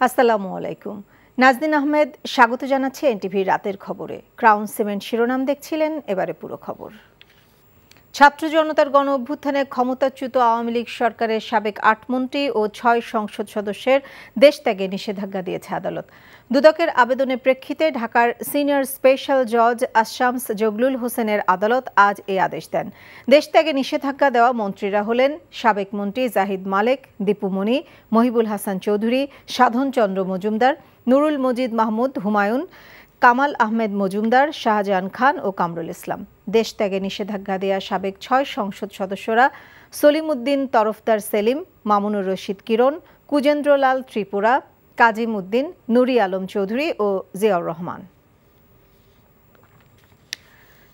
আসসালামু আলাইকুম। নাজনীন আহমেদ স্বাগত জানাচ্ছে এনটিভির রাতের খবরে। ক্রাউন সিমেন্ট শিরোনাম দেখছিলেন, এবারে পুরো খবর। ছাত্র জনতার গণ অভ্যুত্থানে ক্ষমতাচ্যুত আওয়ামী লীগ সরকারের সাবেক ৮ মন্ত্রী ও ৬ সংসদ সদস্যের দেশত্যাগে নিষেধাজ্ঞা দিয়েছে আদালত। দুদকের আবেদনের প্রেক্ষিতে ঢাকার সিনিয়র স্পেশাল জজ আশামস জগলুল হোসেনের আদালত আজ এই আদেশ দেন। দেশত্যাগে নিষেধাজ্ঞা দেওয়া মন্ত্রীরা হলেন সাবেক মন্ত্রী জাহিদ মালেক, দীপু মনি, মহিবুল হাসান চৌধুরী, সাধন চন্দ্র মজুমদার, নুরুল মজিদ মাহমুদ হুমায়ুন, কামাল আহমেদ মজুমদার, শাহজাহান খান ও কামরুল ইসলাম। দেশত্যাগে নিষেধাজ্ঞা দেওয়া সাবেক ৬ সংসদ সদস্যরা সলিমউদ্দিন তরফদার সেলিম, মামুনুর রশিদ কিরণ, কুজেন্দ্রলাল ত্রিপুরা, কাজিম উদ্দিন, নুরি আলম চৌধুরী ও জিয়াউর রহমান।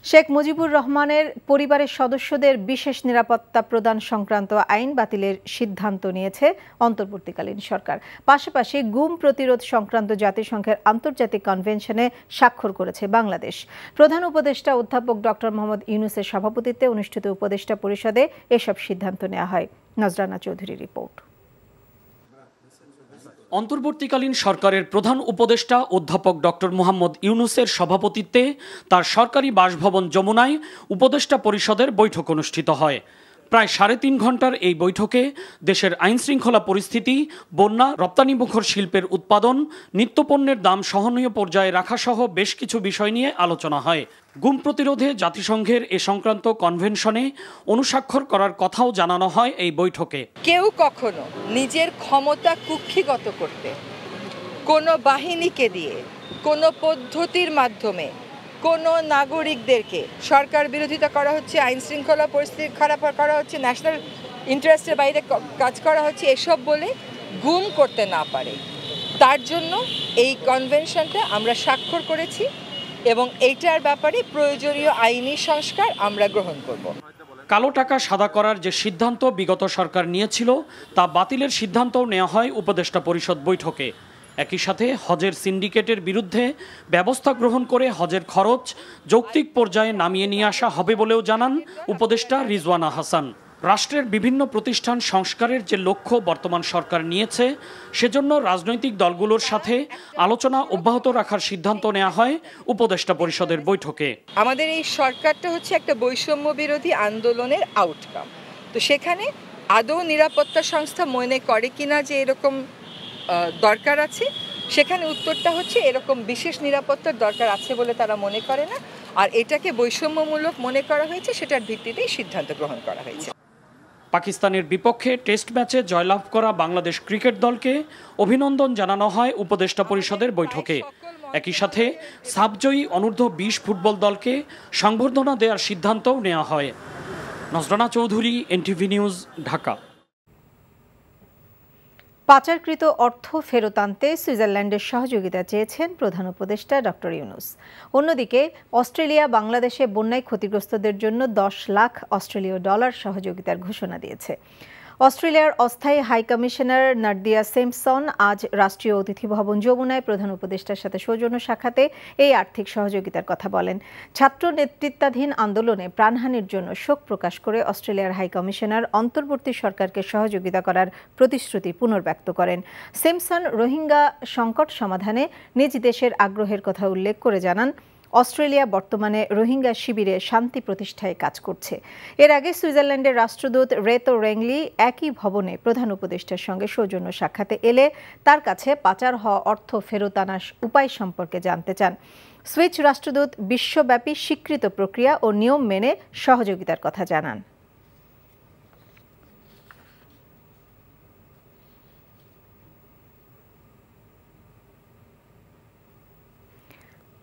শেখ মুজিবুর রহমানের পরিবারের সদস্যদের বিশেষ নিরাপত্তা প্রদান সংক্রান্ত আইন বাতিলের সিদ্ধান্ত নিয়েছে অন্তর্বর্তীকালীন সরকার। পাশাপাশি গুম প্রতিরোধ সংক্রান্ত জাতিসংঘের আন্তর্জাতিক কনভেনশনে স্বাক্ষর করেছে বাংলাদেশ। প্রধান উপদেষ্টা অধ্যাপক ডক্টর মোহাম্মদ ইউনূসের সভাপতিত্বে অনুষ্ঠিত উপদেষ্টা পরিষদে এসব সিদ্ধান্ত নেওয়া হয়। নজরানা চৌধুরীর রিপোর্ট। অন্তর্বর্তীকালীন সরকারের প্রধান উপদেষ্টা অধ্যাপক ডক্টর মোহাম্মদ ইউনূসের সভাপতিত্বে তার সরকারি বাসভবন যমুনায় উপদেষ্টা পরিষদের বৈঠক অনুষ্ঠিত হয়। প্রায় ৩.৫ ঘন্টার এই বৈঠকে দেশের আইনশৃঙ্খলা পরিস্থিতি, বন্যা, রপ্তানিমুখর শিল্পের উৎপাদন, নিত্যপণ্যের দাম সহনীয় পর্যায়ে রাখাসহ বেশ কিছু বিষয় নিয়ে আলোচনা হয়। গুম প্রতিরোধে জাতিসংঘের এ সংক্রান্ত কনভেনশনে অনুস্বাক্ষর করার কথাও জানানো হয় এই বৈঠকে। কেউ কখনো নিজের ক্ষমতা কুক্ষিগত করতে কোনো বাহিনীকে দিয়ে, কোনো পদ্ধতির মাধ্যমে কোনো নাগরিকদেরকে সরকার বিরোধিতা করা হচ্ছে, আইন শৃঙ্খলা পরিস্থিতি খারাপ করা হচ্ছে, ন্যাশনাল ইন্টারেস্টের বাইরে কাজ করা হচ্ছে, এসব বলে গুম করতে না পারে, তার জন্য এই কনভেনশনটা আমরা স্বাক্ষর করেছি এবং এইটার ব্যাপারে প্রয়োজনীয় আইনি সংস্কার আমরা গ্রহণ করব। কালো টাকা সাদা করার যে সিদ্ধান্ত বিগত সরকার নিয়েছিল তা বাতিলের সিদ্ধান্তও নেওয়া হয় উপদেষ্টা পরিষদ বৈঠকে। একই সাথে হজের সিন্ডিকেটের বিরুদ্ধে ব্যবস্থা গ্রহণ করে হজের খরচ যৌক্তিক পর্যায়ে নামিয়ে নিয়ে আসা হবে বলেও জানান উপদেষ্টা রিজওয়ানা হাসান। রাষ্ট্রের বিভিন্ন প্রতিষ্ঠান সংস্কারের যে লক্ষ্য বর্তমান সরকার নিয়েছে, সেজন্য রাজনৈতিক দলগুলোর সাথে আলোচনা অব্যাহত রাখার সিদ্ধান্ত নেওয়া হয় উপদেষ্টা পরিষদের বৈঠকে। আমাদের এই সরকারটা হচ্ছে একটা বৈষম্য বিরোধী আন্দোলনের আউটকাম। তো সেখানে আদৌ নিরাপত্তা সংস্থা মনে করে কিনা যে এরকম দরকার আছে, সেখানে উত্তরটা হচ্ছে এরকম বিশেষ নিরাপত্তার দরকার আছে বলে তারা মনে করে না, আর এটাকে বৈষম্যমূলক মনে করা হয়েছে, সেটার ভিত্তিতেই সিদ্ধান্ত গ্রহণ করা হয়েছে। পাকিস্তানের বিপক্ষে টেস্ট ম্যাচে জয়লাভ করা বাংলাদেশ ক্রিকেট দলকে অভিনন্দন জানানো হয় উপদেষ্টা পরিষদের বৈঠকে। একই সাথে সাবজয়ী অনূর্ধ্ব-20 ফুটবল দলকে সংবর্ধনা দেওয়ার সিদ্ধান্তও নেওয়া হয়। নজরানা চৌধুরী, এনটিভি নিউজ, ঢাকা। পাচারকৃত অর্থ ফেরত আনতে সুইজারল্যান্ডের সহযোগিতা চেয়েছেন প্রধান উপদেষ্টা ডক্টর ইউনূস। অন্যদিকে অস্ট্রেলিয়া বাংলাদেশে বন্যায় ক্ষতিগ্রস্তদের জন্য 10 লাখ অস্ট্রেলীয় ডলার সহযোগিতার ঘোষণা দিয়েছে। অস্ট্রেলিয়ার অস্থায়ী হাই কমিশনার নার্দিয়া সিম্পসন আজ রাষ্ট্রীয় অতিথি ভবন যমুনায় প্রধান উপদেষ্টার সাথে সৌজন্য সাক্ষাতে এই আর্থিক সহযোগিতার কথা বলেন। ছাত্র নেতৃত্বাধীন আন্দোলনে প্রাণহানির জন্য শোক প্রকাশ করে অস্ট্রেলিয়ার হাই কমিশনার অন্তর্বর্তী সরকারকে সহযোগিতা করার প্রতিশ্রুতি পুনর্ব্যক্ত করেন। সিম্পসন রোহিঙ্গা সংকট সমাধানে নিজ দেশের আগ্রহের কথা উল্লেখ করে জানান, অস্ট্রেলিয়া বর্তমানে রোহিঙ্গা শিবিরে শান্তি প্রতিষ্ঠায় কাজ করছে। এর আগে সুইজারল্যান্ডের রাষ্ট্রদূত রেতো রেংলি একই ভবনে প্রধান উপদেষ্টার সঙ্গে সৌজন্য সাক্ষাতে এলে তার কাছে পাচার হওয়া অর্থ ফেরত আনার উপায় সম্পর্কে জানতে চান। সুইস রাষ্ট্রদূত বিশ্বব্যাপী স্বীকৃত প্রক্রিয়া ও নিয়ম মেনে সহযোগিতার কথা জানান।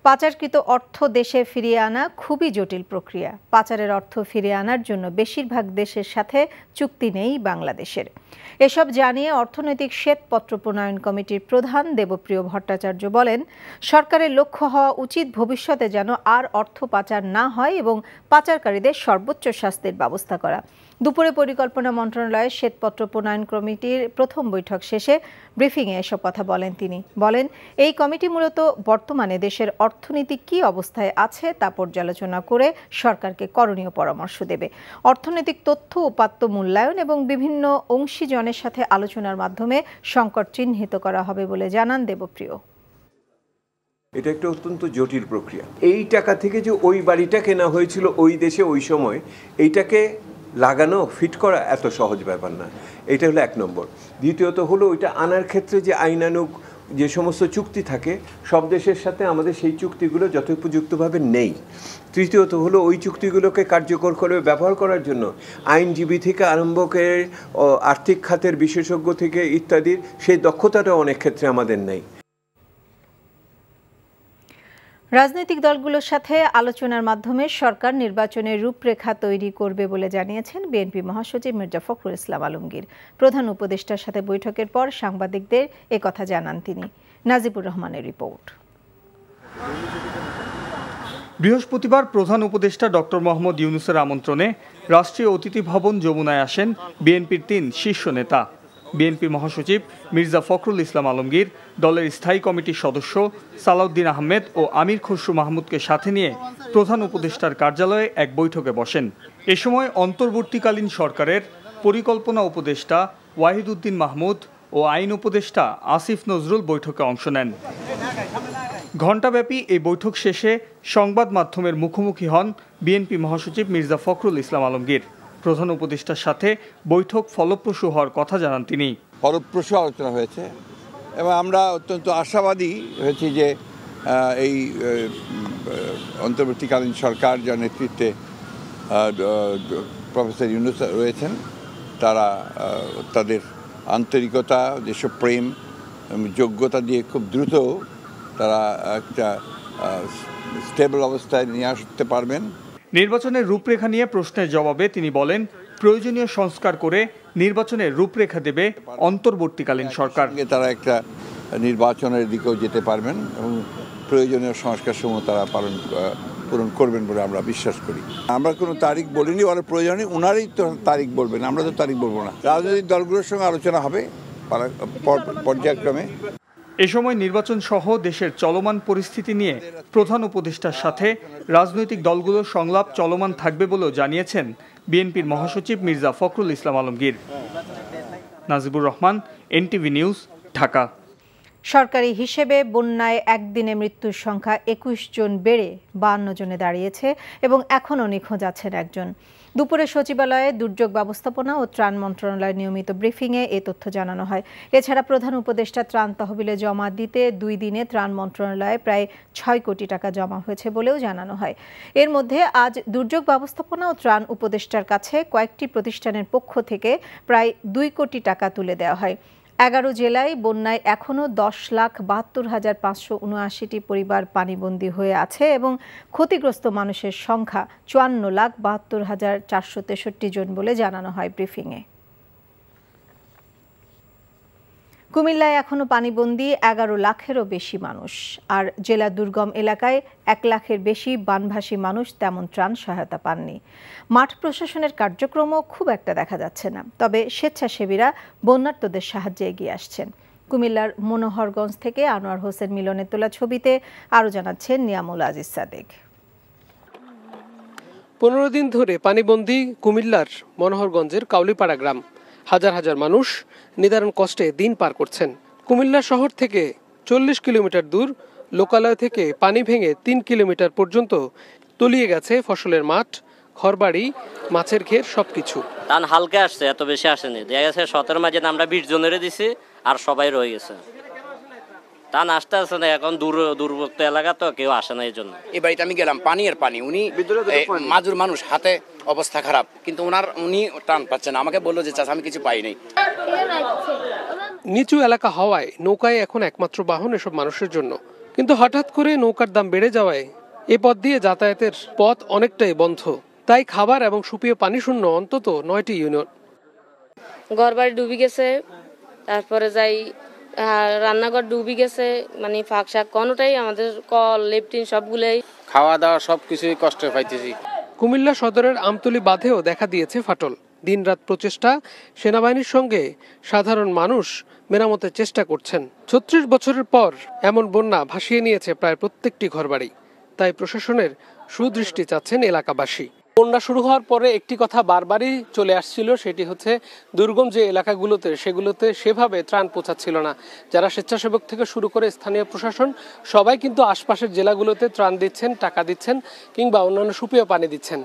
পাচারকৃত অর্থ দেশে ফিরিয়ে আনা খুবই জটিল প্রক্রিয়া। পাচারের অর্থ ফিরিয়ে আনার জন্য বেশিরভাগ দেশের সাথে চুক্তি নেই বাংলাদেশের। এসব জানিয়ে অর্থনৈতিক শ্বেতপত্র প্রণয়ন কমিটির প্রধান দেবপ্রিয় ভট্টাচার্য বলেন, সরকারের লক্ষ্য হওয়া উচিত ভবিষ্যতে যেন আর অর্থ পাচার না হয় এবং পাচারকারীদের সর্বোচ্চ শাস্তির ব্যবস্থা করা। দুপুরে পরিকল্পনা মন্ত্রণালয়ের শ্বেতপত্র প্রণয়ন কমিটির প্রথম বৈঠক শেষে ব্রিফিংয়ে এসব কথা বলেন তিনি। বলেন, এই কমিটি মূলত বর্তমানে দেশের অর্থনীতি কী অবস্থায় আছে তা পর্যালোচনা করে সরকারকে করণীয় পরামর্শ দেবে। অর্থনৈতিক তথ্য উপাত্ত মূল্যায়ন এবং বিভিন্ন অংশীজনের সাথে আলোচনার মাধ্যমে সংকট চিহ্নিত করা হবে বলে জানান দেবপ্রিয়। এটা একটা অত্যন্ত জটিল প্রক্রিয়া। এই টাকা থেকে যে ওই বাড়িটা কেনা হয়েছিল ওই দেশে ওই সময়, এইটাকে লাগানো ফিট করা এত সহজ ব্যাপার না। এটা হলো এক নম্বর। দ্বিতীয়ত হলো ওইটা আনার ক্ষেত্রে যে আইনানুগ যে সমস্ত চুক্তি থাকে সব দেশের সাথে আমাদের সেই চুক্তিগুলো যথোপযুক্তভাবে নেই। তৃতীয়ত হলো ওই চুক্তিগুলোকে কার্যকর করে ব্যবহার করার জন্য আইনজীবী থেকে আরম্ভ করে আর্থিক খাতের বিশেষজ্ঞ থেকে ইত্যাদির সেই দক্ষতাটা অনেক ক্ষেত্রে আমাদের নেই। রাজনৈতিক দলগুলোর সাথে আলোচনার মাধ্যমে সরকার নির্বাচনের রূপরেখা তৈরি করবে বলে জানিয়েছেন বিএনপি মহাসচিব মির্জা ফখরুল ইসলাম আলমগীর। প্রধান উপদেষ্টার সাথে বৈঠকের পর সাংবাদিকদের একথা জানান তিনি। নাজিবুর রহমানের রিপোর্ট। বৃহস্পতিবার প্রধান উপদেষ্টা ডক্টর মোহাম্মদ ইউনূসের আমন্ত্রণে রাষ্ট্রীয় অতিথি ভবন যমুনায় আসেন বিএনপির ৩ শীর্ষ নেতা। বিএনপি মহাসচিব মির্জা ফখরুল ইসলাম আলমগীর, দলের স্থায়ী কমিটির সদস্য সালাউদ্দিন আহমেদ ও আমির খসরু মাহমুদকে সাথে নিয়ে প্রধান উপদেষ্টার কার্যালয়ে এক বৈঠকে বসেন। এ সময় অন্তর্বর্তীকালীন সরকারের পরিকল্পনা উপদেষ্টা ওয়াহিদ উদ্দিন মাহমুদ ও আইন উপদেষ্টা আসিফ নজরুল বৈঠকে অংশ নেন। ঘণ্টাব্যাপী এই বৈঠক শেষে সংবাদ মাধ্যমের মুখোমুখি হন বিএনপি মহাসচিব মির্জা ফখরুল ইসলাম আলমগীর। প্রধান উপদেষ্টার সাথে বৈঠক ফলপ্রসূ হওয়ার কথা জানান তিনি। ফলপ্রসূ আলোচনা হয়েছে এবং আমরা অত্যন্ত আশাবাদী হয়েছি যে এই অন্তর্বর্তীকালীন সরকার যার নেতৃত্বে প্রফেসর ইউনূস রয়েছেন, তারা তাদের আন্তরিকতা, দেশপ্রেম, যোগ্যতা দিয়ে খুব দ্রুত তারা একটা স্টেবল অবস্থায় নিয়ে আসতে পারবেন। নির্বাচনের রূপরেখা নিয়ে প্রশ্নের জবাবে তিনি বলেন, প্রয়োজনীয় সংস্কার করে নির্বাচনের রূপরেখা দেবে অন্তর্বর্তীকালীন সরকার। তারা একটা নির্বাচনের দিকেও যেতে পারবেন এবং প্রয়োজনীয় সংস্কারসমূহ তারা পূরণ করবেন বলে আমরা বিশ্বাস করি। আমরা কোনো তারিখ বলিনি, ওরা প্রয়োজনে ওনারই তো তারিখ বলবেন, আমরা তো তারিখ বলবো না। রাজনৈতিক দলগুলোর সঙ্গে আলোচনা হবে পর্যায়ক্রমে। এ সময় নির্বাচন সহ দেশের চলমান পরিস্থিতি নিয়ে প্রধান উপদেষ্টার সাথে রাজনৈতিক দলগুলোর সংলাপ চলমান থাকবে বলেও জানিয়েছেন বিএনপির মহাসচিব মির্জা ফখরুল ইসলাম আলমগীর। Najibur Rahman, NTV news, Dhaka. সরকারি হিসেবে বন্যায় একদিনে মৃত্যুর সংখ্যা ২১ জন বেড়ে ৫২ জনে দাঁড়িয়েছে এবং এখনও নিখোঁজ আছেন একজন। দুপুরে সচিবালয়ে দুর্যোগ ব্যবস্থাপনা ও ত্রাণ মন্ত্রণালয়ের নিয়মিত ব্রিফিংয়ে এ তথ্য জানানো হয়। এছাড়া প্রধান উপদেষ্টা ত্রাণ তহবিলে জমা দিতে ২ দিনে ত্রাণ মন্ত্রণালয়ে প্রায় ৬ কোটি টাকা জমা হয়েছে বলেও জানানো হয়। এর মধ্যে আজ দুর্যোগ ব্যবস্থাপনা ও ত্রাণ উপদেষ্টার কাছে কয়েকটি প্রতিষ্ঠানের পক্ষ থেকে প্রায় ২ কোটি টাকা তুলে দেওয়া হয়। ১১ জেলায় বন্যায় এখনও ১০,৭২,৫৭৯টি পরিবার পানিবন্দী হয়ে আছে এবং ক্ষতিগ্রস্ত মানুষের সংখ্যা ৫৪,৭২,৪৬৩ জন বলে জানানো হয় ব্রিফিংয়ে। কুমিল্লায় এখনও পানিবন্দী ১১ লাখেরও বেশি মানুষ। আর জেলা দুর্গম এলাকায় ১ লাখের বেশি বানভাসী মানুষ তেমন ত্রাণ সহায়তা পাননি। মাঠ প্রশাসনের কার্যক্রমও খুব একটা দেখা যাচ্ছে না, তবে স্বেচ্ছাসেবীরা বন্যার্তদের সাহায্যে এগিয়ে আসছেন। কুমিল্লার মনোহরগঞ্জ থেকে আনোয়ার হোসেন মিলনের তোলা ছবিতে আরও জানাচ্ছেন নিয়ামুল আজিজ সাদেক। ১৫ দিন ধরে পানিবন্দী কুমিল্লার মনোহরগঞ্জের কাউলিপাড়া গ্রাম। হাজার হাজার মানুষ নিদারুণ কষ্টে দিন পার করছেন। কুমিল্লা শহর থেকে ৪০ কিলোমিটার দূর লোকালয় থেকে পানি ভেঙে ৩ কিলোমিটার পর্যন্ত তলিয়ে গেছে ফসলের মাঠ, ঘরবাড়ি, মাছের ঘের, সবকিছু। টান হালকা আসছে, এত বেশি আসেনি। দেখা গেছে ১৭ মাঝে আমরা ২০ জনের দিছি, আর সবাই রয়ে গেছে। টান আসতে আসে না, এখন দূরবর্তী এলাকা তো কেউ আসে না। এই জন্য এই বাড়িতে আমি গেলাম, পানি আর পানি। উনি মাজুর মানুষ, হাতে অবস্থা খারাপ, কিন্তু উনি টান পাচ্ছে না। আমাকে বললো যে চাচা আমি কিছু পাই নাই। নিচু এলাকা হওয়ায় নৌকায় এখন একমাত্র বাহন এসব মানুষের জন্য, কিন্তু হঠাৎ করে নৌকার দাম বেড়ে যাওয়ায় এ পথ দিয়ে যাতায়াতের পথ অনেকটাই বন্ধ। তাই খাবার এবং সুপেয় পানি শূন্য অন্তত ৯টি ইউনিয়ন। ঘরবাড়ি ডুবি গেছে, তারপরে যাই রান্নাঘর ডুবি গেছে, মানে ফাঁক শাক কোনোটাই, আমাদের কল, লেপটিন সবগুলোই, খাওয়া দাওয়া সবকিছুই কষ্ট পাইতেছি। কুমিল্লা সদরের আমতলী বাঁধেও দেখা দিয়েছে ফাটল। দিনরাত প্রচেষ্টা, সেনাবাহিনীর সঙ্গে সাধারণ মানুষ মেরামতের চেষ্টা করছেন। ৩৬ বছরের পর এমন বন্যা ভাসিয়ে নিয়েছে প্রায় প্রত্যেকটি ঘরবাড়ি। তাই প্রশাসনের সুদৃষ্টি চাচ্ছেন এলাকাবাসী। বন্যা শুরু হওয়ার পরে একটি কথা বারবারই চলে আসছিল, সেটি হচ্ছে দুর্গম যে এলাকাগুলোতে সেগুলোতে সেভাবে ত্রাণ পৌঁছাচ্ছিল না। যারা স্বেচ্ছাসেবক থেকে শুরু করে স্থানীয় প্রশাসন সবাই কিন্তু আশপাশের জেলাগুলোতে ত্রাণ দিচ্ছেন, টাকা দিচ্ছেন কিংবা অন্যান্য সুপেয় পানি দিচ্ছেন।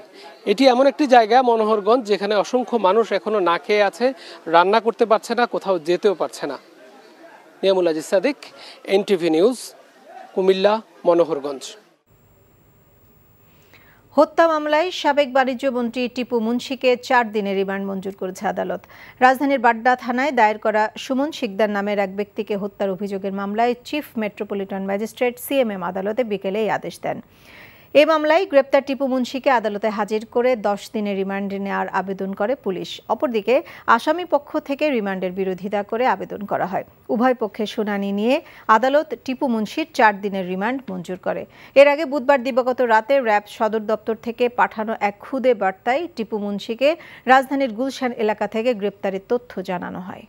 এটি এমন একটি জায়গা মনোহরগঞ্জ যেখানে অসংখ্য মানুষ এখনো না খেয়ে আছে, রান্না করতে পারছে না, কোথাও যেতেও পারছে না। Niamul Aziz Sadiq, NTV news, Comilla, Monohorganj. হত্যা মামলায় সাবেক বাণিজ্য মন্ত্রী টিপু মুন্সিকে 4 দিনের রিমান্ড মঞ্জুর করেছে আদালত। রাজধানীর বাড্ডা থানায় দায়ের করা সুমন শিকদার নামের এক ব্যক্তিকে হত্যার অভিযোগের মামলায় চিফ মেট্রোপলিটন ম্যাজিস্ট্রেট সিএমএম আদালতে বিকেলে এই আদেশ দেন। এই মামলায় গ্রেপ্তার টিপু মুন্সিকে আদালতে হাজির করে 10 দিনের রিমান্ডে নেওয়ার আবেদন করে পুলিশ। অপরদিকে আসামি পক্ষ থেকে রিমান্ডের বিরোধিতা করে আবেদন করা হয়। উভয় পক্ষের শুনানি নিয়ে আদালত টিপু মুন্সির 4 দিনের রিমান্ড মঞ্জুর করে। এর আগে বুধবার দিবাগত রাতে র্যাব সদর দপ্তর থেকে পাঠানো এক খুদে বার্তায় টিপু মুন্সিকে রাজধানীর গুলশান এলাকা থেকে গ্রেপ্তারের তথ্য জানানো হয়।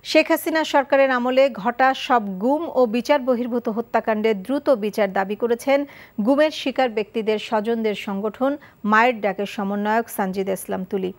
শেখ হাসিনা সরকারের আমলে ঘটা সব গুম ও বিচার বহির্ভূত হত্যাকাণ্ডের দ্রুত বিচার দাবি করেছেন গুমের শিকার ব্যক্তিদের স্বজনদের সংগঠন মায়ের ডাকের সমন্বয়ক সানজিদা ইসলাম তুলি।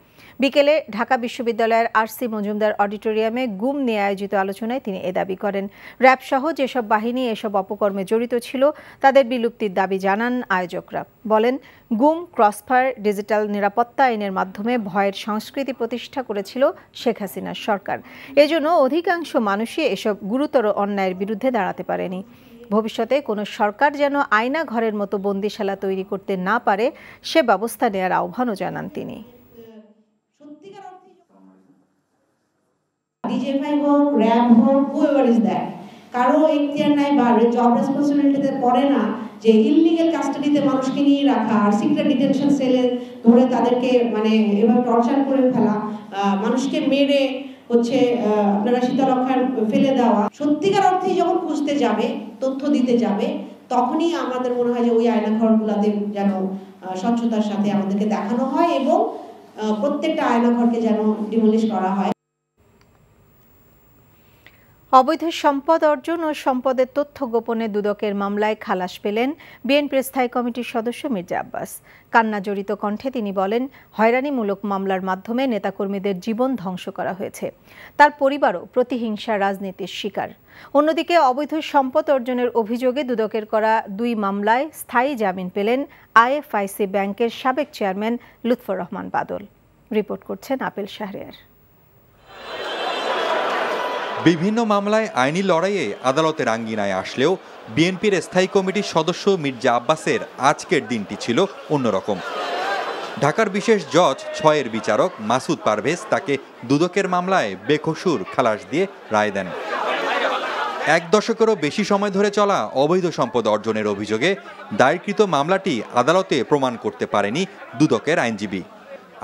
বিকেলে ঢাকা বিশ্ববিদ্যালয়ের আরসি মজুমদার অডিটোরিয়ামে গুম নিয়ে আয়োজিত আলোচনায় তিনি এ দাবি করেন। র্যাব সহ যেসব বাহিনী এসব অপকর্মে জড়িত ছিল তাদের বিলুপ্তির দাবি জানান আয়োজকরা। বলেন, গুম, ক্রসফায়ার, ডিজিটাল নিরাপত্তা আইনের মাধ্যমে ভয়ের সংস্কৃতি প্রতিষ্ঠা করেছিল শেখ হাসিনার সরকার। এজন্য অধিকাংশ মানুষই এসব গুরুতর অন্যায়ের বিরুদ্ধে দাঁড়াতে পারেনি। ভবিষ্যতে কোনো সরকার যেন আয়না ঘরের মতো বন্দিশালা তৈরি করতে না পারে সে ব্যবস্থা নেওয়ার আহ্বানও জানান তিনি। ডিজিএফআই হোক, র্যাব হোক, whoever is that, কারো এখতিয়ার নাই বা জব রেসপন্সিবিলিটিতে পড়ে না যে ইললিগ্যাল কাস্টাডিতে মানুষকে নিয়ে রাখা আর সিক্রেট ডিটেনশন সেলে ধরে তাদেরকে এভাবে টর্চার করে ফেলা, মানুষকে মেরে হচ্ছে আপনারা শীতলক্ষায় ফেলে দেওয়া। সত্যিকার অর্থে যখন খুঁজতে যাবে, তথ্য দিতে যাবে, তখনই আমাদের মনে হয় যে ওই আয়নাঘরগুলোতে যেন স্বচ্ছতার সাথে আমাদেরকে দেখানো হয় এবং প্রত্যেকটা আয়নাঘরকে যেন ডিমলিশ করা হয়। অবৈধ সম্পদ অর্জন ও সম্পদের তথ্য গোপনে দুদকের মামলায় খালাস পেলেন বিএনপির স্থায়ী কমিটির সদস্য মির্জা আব্বাস। কান্না জড়িত কণ্ঠে তিনি বলেন, হয়রানিমূলক মামলার মাধ্যমে নেতাকর্মীদের জীবন ধ্বংস করা হয়েছে। তার পরিবারও প্রতিহিংসা রাজনীতির শিকার। অন্যদিকে অবৈধ সম্পদ অর্জনের অভিযোগে দুদকের করা 2 মামলায় স্থায়ী জামিন পেলেন আইএফআইসি ব্যাংকের সাবেক চেয়ারম্যান লুৎফর রহমান বাদল। রিপোর্ট করছেন আপেল শাহরিয়ার। বিভিন্ন মামলায় আইনি লড়াইয়ে আদালতের আঙ্গিনায় আসলেও বিএনপির স্থায়ী কমিটির সদস্য মির্জা আব্বাসের আজকের দিনটি ছিল অন্যরকম। ঢাকার বিশেষ জজ 6-এর বিচারক মাসুদ পারভেজ তাকে দুদকের মামলায় বেকসুর খালাস দিয়ে রায় দেন। 1 দশকেরও বেশি সময় ধরে চলা অবৈধ সম্পদ অর্জনের অভিযোগে দায়েরকৃত মামলাটি আদালতে প্রমাণ করতে পারেনি দুদকের আইনজীবী।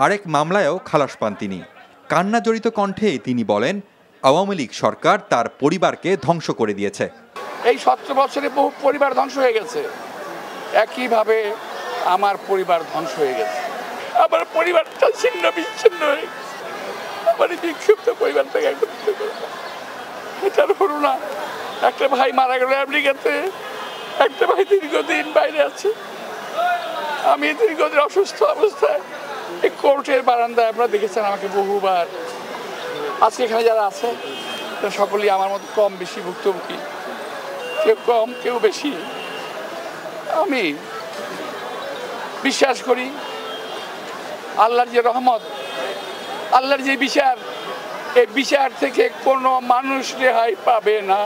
আরেক মামলায়ও খালাস পান তিনি। কান্না জড়িত কণ্ঠে তিনি বলেন, আওয়ামী লীগ সরকার তার পরিবারকে ধ্বংস করে দিয়েছে। এই 17 বছরে বহু পরিবার ধ্বংস হয়ে গেছে, একইভাবে আমার পরিবার ধ্বংস হয়ে গেছে। আমার পরিবারটা ছিন্ন বিচ্ছিন্ন হয়ে আমার বিক্ষিপ্ত পরিবার থেকে একত্রিত করে এটার হলো না। একটা ভাই মারা গেল আমেরিকাতে, একটা ভাই দীর্ঘদিন বাইরে আছে। আমি দীর্ঘদিন অসুস্থ অবস্থায় এই কোর্টের বারান্দায় আপনারা দেখেছেন আমাকে বহুবার। আজকে এখানে যারা আছে তারা সকলেই আমার মতো কম বেশি ভুক্তভোগী, কেউ কম কেউ বেশি। আমি বিশ্বাস করি আল্লাহর যে রহমত, আল্লাহর যে বিচার, এই বিচার থেকে কোনো মানুষ রেহাই পাবে না।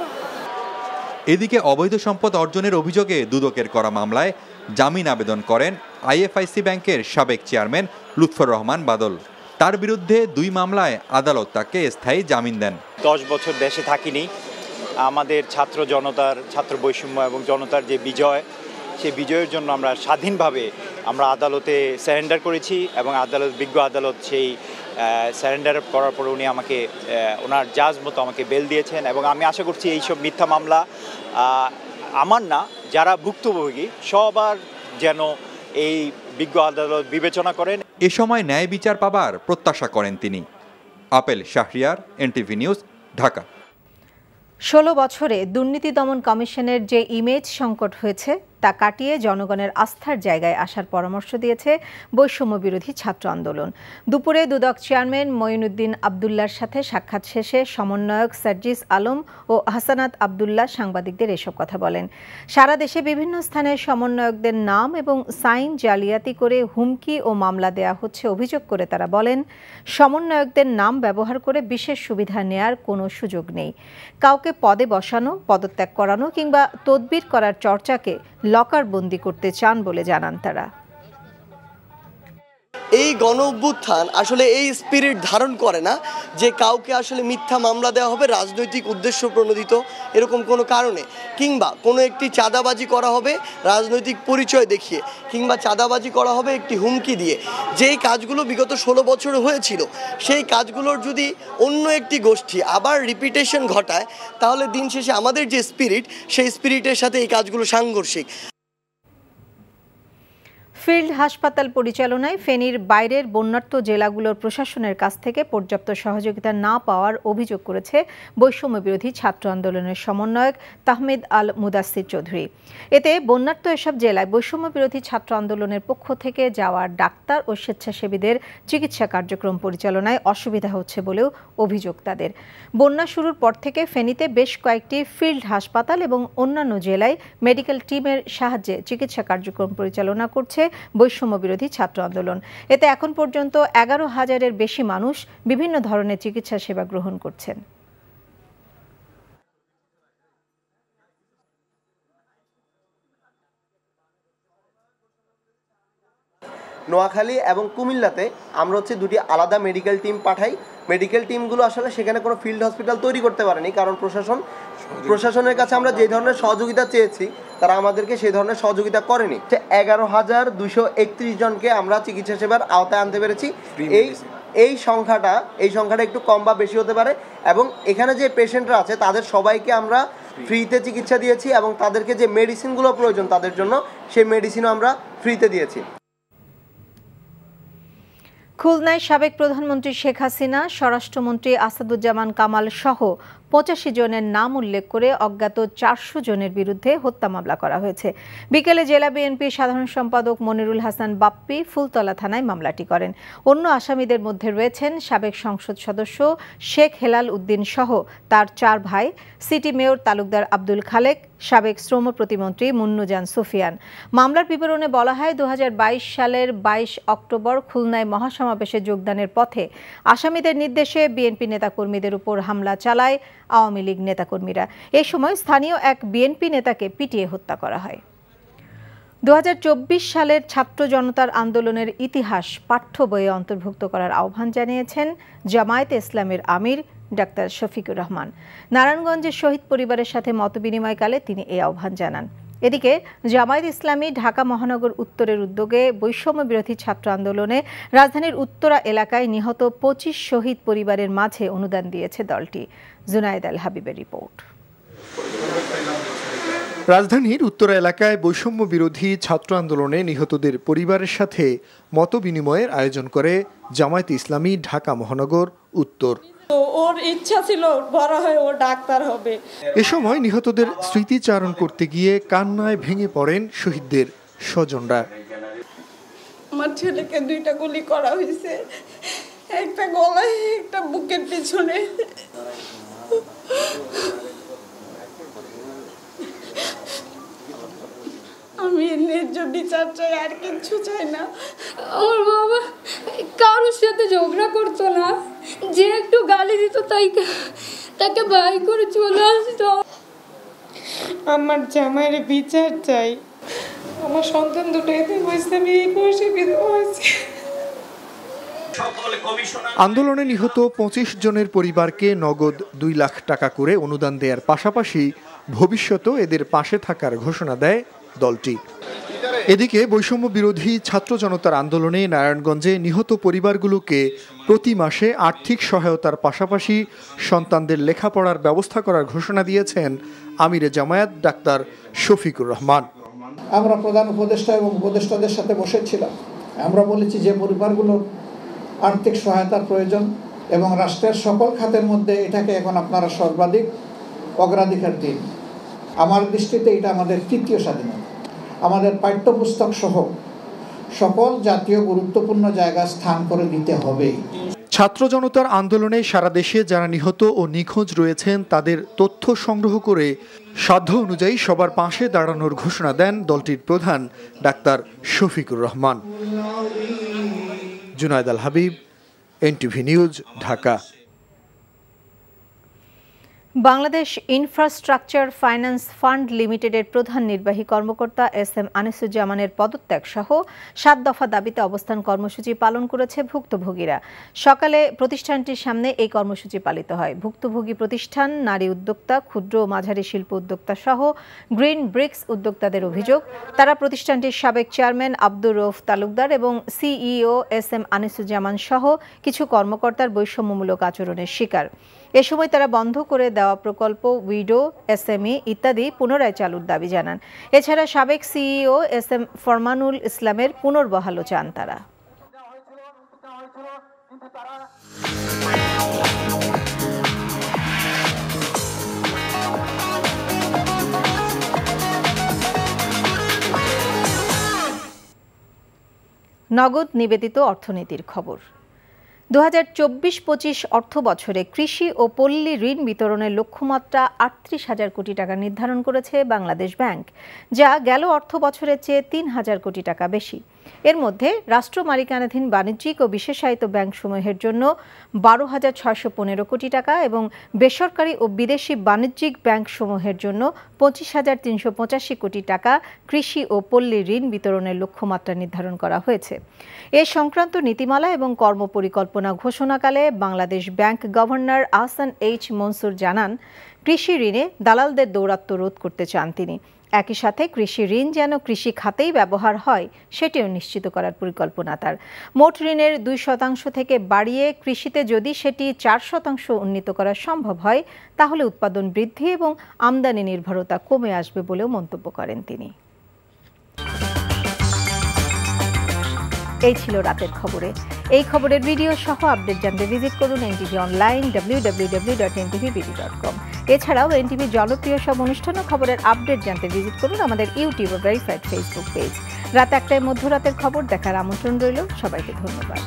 এদিকে অবৈধ সম্পদ অর্জনের অভিযোগে দুদকের করা মামলায় জামিন আবেদন করেন আইএফআইসি ব্যাংকের সাবেক চেয়ারম্যান লুৎফর রহমান বাদল। তার বিরুদ্ধে 2 মামলায় আদালত তাকে স্থায়ী জামিন দেন। 10 বছর দেশে থাকিনি, আমাদের ছাত্র জনতার ছাত্র বৈষম্য এবং জনতার যে বিজয়, সেই বিজয়ের জন্য আমরা স্বাধীনভাবে আদালতে স্যারেন্ডার করেছি এবং বিজ্ঞ আদালত সেই স্যারেন্ডার করার পর উনি আমাকে ওনার জাজ মতো আমাকে বেল দিয়েছেন। এবং আমি আশা করছি এইসব মিথ্যা মামলা আমার না, যারা ভুক্তভোগী সবার যেন এই বিজ্ঞ আদালত বিবেচনা করেন। এ সময় ন্যায় বিচার পাবার প্রত্যাশা করেন তিনি। Apple Shahriar, NTV news, Dhaka. 16 বছরে দুর্নীতি দমন কমিশনের যে ইমেজ সংকট হয়েছে তা কাটিয়ে জনগণের আস্থার জায়গায় আসার পরামর্শ দিয়েছে বৈষম্য বিরোধী ছাত্র আন্দোলন। দুপুরে দুদক চেয়ারম্যান মঈনুদ্দিন আবদুল্লার সাথে সাক্ষাৎ শেষে সমন্বয়ক সার্জিস আলম ও হাসানাত আবদুল্লাহ সাংবাদিকদের এসব কথা বলেন। সারা দেশে বিভিন্ন স্থানে সমন্বয়কদের নাম এবং সাইন জালিয়াতি করে হুমকি ও মামলা দেয়া হচ্ছে অভিযোগ করে তারা বলেন, সমন্বয়কদের নাম ব্যবহার করে বিশেষ সুবিধা নেয়ার কোনো সুযোগ নেই। কাউকে পদে বসানো, পদত্যাগ করানো কিংবা তদবির করার চর্চাকে লকার বন্দি করতে চান বলে জানান তারা। এই গণ অভ্যুত্থান আসলে এই স্পিরিট ধারণ করে না যে কাউকে আসলে মিথ্যা মামলা দেওয়া হবে রাজনৈতিক উদ্দেশ্য প্রণোদিত এরকম কোনো কারণে, কিংবা কোনো একটি চাঁদাবাজি করা হবে রাজনৈতিক পরিচয় দেখিয়ে, কিংবা চাঁদাবাজি করা হবে একটি হুমকি দিয়ে। যেই কাজগুলো বিগত 16 বছরে হয়েছিল সেই কাজগুলোর যদি অন্য একটি গোষ্ঠী আবার রিপিটেশন ঘটায় তাহলে দিন শেষে আমাদের যে স্পিরিট সেই স্পিরিটের সাথে এই কাজগুলো সাংঘর্ষিক। ফিল্ড হাসপাতাল পরিচালনায় ফেনীর বাইরের বন্যার্ত জেলাগুলোর প্রশাসনের কাছ থেকে পর্যাপ্ত সহযোগিতা না পাওয়ার অভিযোগ করেছে বৈষম্য বিরোধী ছাত্র আন্দোলনের সমন্বয়ক তাহমিদ আল মুদাসির চৌধুরী। এতে বন্যার্ত এসব জেলায় বৈষম্য বিরোধী ছাত্র আন্দোলনের পক্ষ থেকে যাওয়ার ডাক্তার ও স্বেচ্ছাসেবীদের চিকিৎসা কার্যক্রম পরিচালনায় অসুবিধা হচ্ছে বলেও অভিযোগ তাদের। বন্যা শুরুর পর থেকে ফেনীতে বেশ কয়েকটি ফিল্ড হাসপাতাল এবং অন্যান্য জেলায় মেডিকেল টিমের সাহায্যে চিকিৎসা কার্যক্রম পরিচালনা করছে বৈষম্য বিরোধী ছাত্র আন্দোলন। এতে এখন পর্যন্ত 11,000-এর বেশি মানুষ বিভিন্ন ধরনের চিকিৎসা সেবা গ্রহণ করছেন। নোয়াখালী এবং কুমিল্লাতে আমরা দুটি আলাদা মেডিকেল টিম পাঠাই। মেডিকেল টিমগুলো আসলে সেখানে কোনো ফিল্ড হসপিটাল তৈরি করতে পারেনি, কারণ প্রশাসনের কাছে আমরা যে ধরনের সহযোগিতা চেয়েছি তারা আমাদেরকে সেই ধরনের সহযোগিতা করেনি। 11,231 জনকে আমরা চিকিৎসা সেবার আওতায় আনতে পেরেছি। এই সংখ্যাটা একটু কম বা বেশি হতে পারে, এবং এখানে যে পেশেন্টরা আছে তাদের সবাইকে আমরা ফ্রিতে চিকিৎসা দিয়েছি এবং তাদেরকে যে মেডিসিনগুলো প্রয়োজন তাদের জন্য সেই মেডিসিনও আমরা ফ্রিতে দিয়েছি। খুলনায় সাবেক প্রধানমন্ত্রী শেখ হাসিনা, স্বরাষ্ট্রমন্ত্রী আসাদুজ্জামান কামাল সহ 85 জনের নাম উল্লেখ করে অজ্ঞাত 400 জনের বিরুদ্ধে হত্যা মামলা করা হয়েছে। বিকেলে জেলা বিএনপির সাধারণ সম্পাদক মনিরুল হাসান বাপ্পি ফুলতলা থানায় মামলাটি করেন। অন্য আসামিদের মধ্যে রয়েছেন সাবেক সংসদ সদস্য শেখ হেলাল উদ্দিন সহ তার 4 ভাই, সিটি মেয়র তালুকদার আব্দুল খালেক, সাবেক শ্রম প্রতিমন্ত্রী মুন্নুজান সুফিয়ান। মামলার বিবরণে বলা হয়, 2022 সালের 22 অক্টোবর খুলনায় মহাসমাবেশে যোগদানের পথে আসামিদের নির্দেশে বিএনপি নেতাকর্মীদের উপর হামলা চালায় আওয়ামী লীগ নেতাকর্মীরা। এই সময় স্থানীয় এক বিএনপি নেতাকে পিটিয়ে হত্যা করা হয়। 2024 সালের ছাত্র জনতার আন্দোলনের ইতিহাস পাঠ্য বইয়ে অন্তর্ভুক্ত করার আহ্বান জানিয়েছেন জামায়াতে ইসলামের আমির ডাক্তার শফিকুর রহমান। নারায়ণগঞ্জের শহীদ পরিবারের সাথে মতবিনিময়কালে তিনি এই আহ্বান জানান। এদিকে জামায়াত ইসলামী ঢাকা মহানগর উত্তরের উদ্যোগে বৈষম্য বিরোধী ছাত্র আন্দোলনে রাজধানীর উত্তরা এলাকায় নিহত 25 শহীদ পরিবারের মাঝে অনুদান দিয়েছে দলটি। জুনায়েদ আল হাবিবের রিপোর্ট। রাজধানীর উত্তরা এলাকায় বৈষম্য বিরোধী ছাত্র আন্দোলনে নিহতদের পরিবারের সাথে মতবিনিময়ের আয়োজন করে জামায়াত ইসলামী ঢাকা মহানগর উত্তর। ওর ইচ্ছা ছিল বড় হয়ে ও ডাক্তার হবে। এ সময় নিহতদের স্মৃতিচারণ করতে গিয়ে কান্নায় ভেঙে পড়েন শহীদদের স্বজনরা। আমার ছেলেকে 2টা গুলি করা হয়েছে, একটা গলায় একটা বুকের পিছনে। আমি ন্যায্য বিচার চাই, আর কিছু চাই না। আমার বাবা কারোর সাথে ঝগড়া করতো না, যে একটু গালি দিত তাকে বাই করে চলে আসতো। আমার জামাইয়ের বিচার চাই। আমার সন্তান দুটো এতিম হয়েছে, আমি এই বয়সে বিধবা হয়েছি। আন্দোলনে নিহত 25 জনের পরিবারকে নগদ 2 লাখ টাকা করে অনুদান দেওয়ার পাশাপাশি ভবিষ্যতেও এদের পাশে থাকার ঘোষণা দেয় দলটি। এদিকে বৈষম্য বিরোধী ছাত্র জনতার আন্দোলনে নারায়ণগঞ্জে নিহত পরিবারগুলোকে প্রতি মাসে আর্থিক সহায়তার পাশাপাশি সন্তানদের লেখাপড়ার ব্যবস্থা করার ঘোষণা দিয়েছেন আমিরে জামায়াত ডাক্তার শফিকুর রহমান। আমরা প্রধান উপদেষ্টা এবং উপদেষ্টাদের সাথে বসেছিলাম। আমরা বলেছি যে পরিবারগুলোর আর্থিক সহায়তার প্রয়োজন এবং রাষ্ট্রের সকল খাতের মধ্যে এটাকে এখন আপনারা সর্বাধিক অগ্রাধিকার দিন। আমার দৃষ্টিতে এটা আমাদের তৃতীয় স্বাধীনতা। আমাদের পাঠ্যপুস্তক সহ সকল জাতীয় গুরুত্বপূর্ণ জায়গায় স্থান করে দিতে হবে। ছাত্র জনতার আন্দোলনে সারা দেশে যারা নিহত ও নিখোঁজ রয়েছেন তাদের তথ্য সংগ্রহ করে সাধ্য অনুযায়ী সবার পাশে দাঁড়ানোর ঘোষণা দেন দলটির প্রধান doctor Shafiqur Rahman. Junaed Al Habib, NTV news, Dhaka. Bangladesh infrastructure finance fund লিমিটেডের প্রধান নির্বাহী কর্মকর্তা এস.এম. আনিসুজ্জামানের পদত্যাগ সহ 7 দফা দাবিতে অবস্থান কর্মসূচি পালন করেছে ভুক্তভোগীরা। সকালে প্রতিষ্ঠানটির সামনে এই কর্মসূচি পালিত হয়। ভুক্তভোগী প্রতিষ্ঠান, নারী উদ্যোক্তা, ক্ষুদ্র ও মাঝারি শিল্প উদ্যোক্তা সহ গ্রিন ব্রিক্স উদ্যোক্তাদের অভিযোগ, তারা প্রতিষ্ঠানটির সাবেক চেয়ারম্যান আব্দুর রউফ তালুকদার এবং সিইও এস.এম. আনিসুজ্জামান সহ কিছু কর্মকর্তার বৈষম্যমূলক আচরণের শিকার। এ সময় তারা বন্ধ করে দেওয়া প্রকল্প, উইডো, এসএমই ইত্যাদি পুনরায় চালুর দাবি জানান। এছাড়া সাবেক সিইও এস.এম. ফরমানুল ইসলামের পুনর্বহালও চান তারা। নগদ নিবেদিত অর্থনীতির খবর। 2024-25 অর্থ বছরে কৃষি ও পল্লী ঋণ বিতরণের লক্ষ্যমাত্রা 38,000 কোটি টাকা নির্ধারণ করেছে বাংলাদেশ ব্যাংক, যা গেল অর্থ বছরের চেয়ে 3,000 কোটি টাকা বেশি। এর মধ্যে রাষ্ট্র মালিকানাধীন বাণিজ্যিক ও বিশেষায়িত ব্যাংকসমূহের জন্য 12,615 কোটি টাকা এবং বেসরকারি ও বিদেশি বাণিজ্যিক ব্যাংকসমূহের জন্য 25,385 কোটি টাকা কৃষি ও পল্লী ঋণ বিতরণের লক্ষ্যমাত্রা নির্ধারণ করা হয়েছে। এ সংক্রান্ত নীতিমালা এবং কর্মপরিকল্পনা ঘোষণাকালে Bangladesh bank governor Ahsan H Mansur জানান, কৃষি ঋণে দালালদের দৌরাত্ম্য রোধ করতে চান তিনি। একই সাথে কৃষি ঋণ যেন কৃষি খাতেই ব্যবহার হয় সেটিও নিশ্চিত করার পরিকল্পনা তার। মোট ঋণের 2% থেকে বাড়িয়ে কৃষিতে যদি সেটি 4% উন্নীত করা সম্ভব হয় তাহলে উৎপাদন বৃদ্ধি এবং আমদানি নির্ভরতা কমে আসবে বলেও মন্তব্য করেন তিনি। এই ছিল রাতের খবরে। এই খবরের ভিডিও সহ আপডেট জানতে ভিজিট করুন এনটিভি অনলাইন www.ntvbd.com। এছাড়াও এনটিভি জনপ্রিয় সব অনুষ্ঠান ও খবরের আপডেট জানতে ভিজিট করুন আমাদের ইউটিউব ও ভেরিফাইড ফেসবুক পেজ। রাত 1টায় মধ্যরাতের খবর দেখার আমন্ত্রণ রইল। সবাইকে ধন্যবাদ।